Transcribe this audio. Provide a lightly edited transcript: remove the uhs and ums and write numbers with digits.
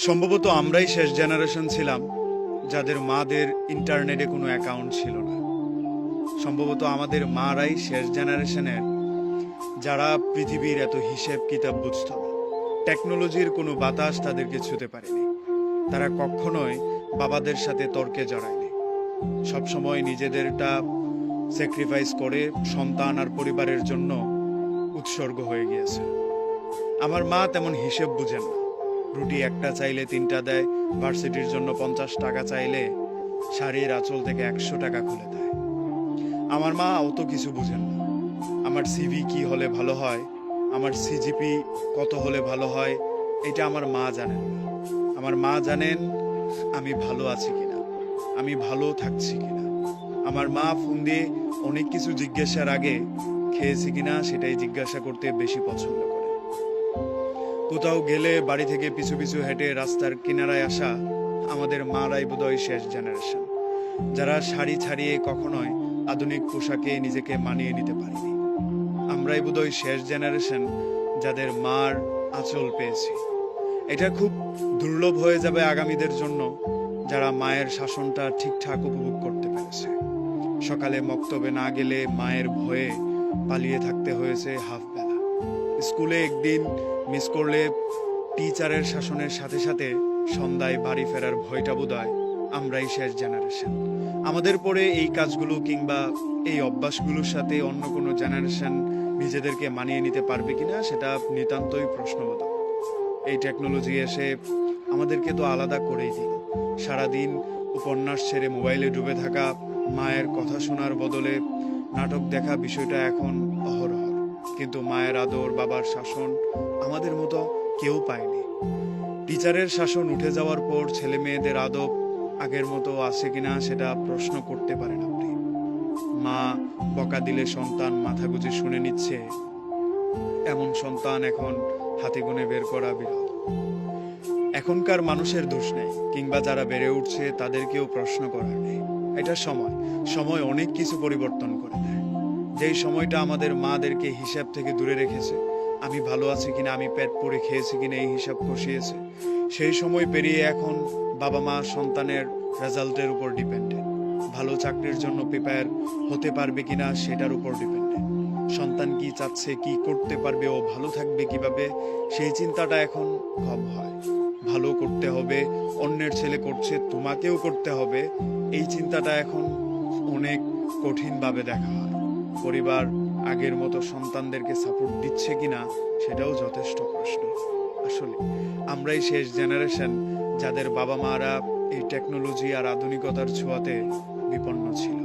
সম্ভবত আমরাই শেষ জেনারেশন ছিলাম যাদের মাদের ইন্টারনেটে কোনো অ্যাকাউন্ট ছিল না। সম্ভবত আমাদের মারাই শেষ জেনারেশনের যারা পৃথিবীর এত হিসেব কিতাব বুঝত না। টেকনোলজির কোনো বাতাস তাদেরকে ছুতে পারেনি। তারা কখনোই বাবাদের সাথে তর্কে জড়ায়নি। সবসময় নিজেদেরটা স্যাক্রিফাইস করে সন্তান আর পরিবারের জন্য উৎসর্গ হয়ে গিয়েছে। আমার মা তেমন হিসেব বুঝেন না। রুটি একটা চাইলে 3টা দেয়, ভার্সিটির জন্য 50 টাকা চাইলে শাড়ির আঁচল থেকে 100 টাকা খুলে দেয়। আমার মা অত কিছু বুঝেন না। আমার সিভি কি হলে ভালো হয়, আমার সিজিপি কত হলে ভালো হয়, এটা আমার মা জানেন না। আমার মা জানেন আমি ভালো আছি কিনা, আমি ভালো থাকছি কিনা। আমার মা ফোন দিয়ে অনেক কিছু জিজ্ঞাসার আগে খেয়েছি কিনা সেটাই জিজ্ঞাসা করতে বেশি পছন্দ করে। কোথাও গেলে বাড়ি থেকে পিছু পিছু হেঁটে রাস্তার কিনারায় আসা আমাদের মারাই বোধহয় শেষ জেনারেশন, যারা শাড়ি ছাড়িয়ে কখনোই আধুনিক পোশাকে নিজেকে মানিয়ে নিতে পারেনি। আমরাই বোধহয় শেষ জেনারেশন যাদের মার আঁচল পেয়েছি। এটা খুব দুর্লভ হয়ে যাবে আগামীদের জন্য, যারা মায়ের শাসনটা ঠিকঠাক উপভোগ করতে পেরেছে। সকালে মক্তবে না গেলে মায়ের ভয়ে পালিয়ে থাকতে হয়েছে হাফ বেলা। স্কুলে একদিন মিস করলে টিচারের শাসনের সাথে সাথে সন্ধ্যায় বাড়ি ফেরার ভয়টা বোধহয় আমরাই শেষ জেনারেশন। আমাদের পরে এই কাজগুলো কিংবা এই অভ্যাসগুলোর সাথে অন্য কোনো জেনারেশন নিজেদেরকে মানিয়ে নিতে পারবে কিনা সেটা নিতান্তই প্রশ্নবোধক। এই টেকনোলজি এসে আমাদেরকে তো আলাদা করেই দিল। সারাদিন উপন্যাস ছেড়ে মোবাইলে ডুবে থাকা, মায়ের কথা শোনার বদলে নাটক দেখা বিষয়টা এখন অহরহ। কিন্তু মায়ের আদর, বাবার শাসন আমাদের মতো কেউ পায়নি। টিচারের শাসন উঠে যাওয়ার পর ছেলে মেয়েদের আদব আগের মতো আছে কিনা সেটা প্রশ্ন করতে পারেন আপনি। মা বকা দিলে সন্তান মাথা গুঁজে শুনে নিচ্ছে, এমন সন্তান এখন হাতে গুনে বের করা বিরল। এখনকার মানুষের দোষ নেই, কিংবা যারা বেড়ে উঠছে তাদেরকেও প্রশ্ন করার নেই। এটা সময় অনেক কিছু পরিবর্তন করে দেয়। যেই সময়টা আমাদের মাদেরকে হিসাব থেকে দূরে রেখেছে, আমি ভালো আছি কিনা, আমি পেট পরে খেয়েছি কিনা এই হিসাব কষিয়েছে, সেই সময় পেরিয়ে এখন বাবা মা সন্তানের রেজাল্টের উপর ডিপেন্ডেন্ট। ভালো চাকরির জন্য প্রিপেয়ার হতে পারবে কিনা সেটার উপর ডিপেন্ডেন্ট। সন্তান কি চাচ্ছে, কি করতে পারবে, ও ভালো থাকবে কিভাবে, সেই চিন্তাটা এখন কম হয়। ভালো করতে হবে, অন্যের ছেলে করছে তোমাকেও করতে হবে, এই চিন্তাটা এখন অনেক কঠিনভাবে দেখা হয়। পরিবার আগের মতো সন্তানদেরকে সাপোর্ট দিচ্ছে কিনা সেটাও যথেষ্ট প্রশ্ন। আসলে আমরাই শেষ জেনারেশন যাদের বাবা মারা এই টেকনোলজি আর আধুনিকতার ছোঁয়াতে বিপন্ন ছিল।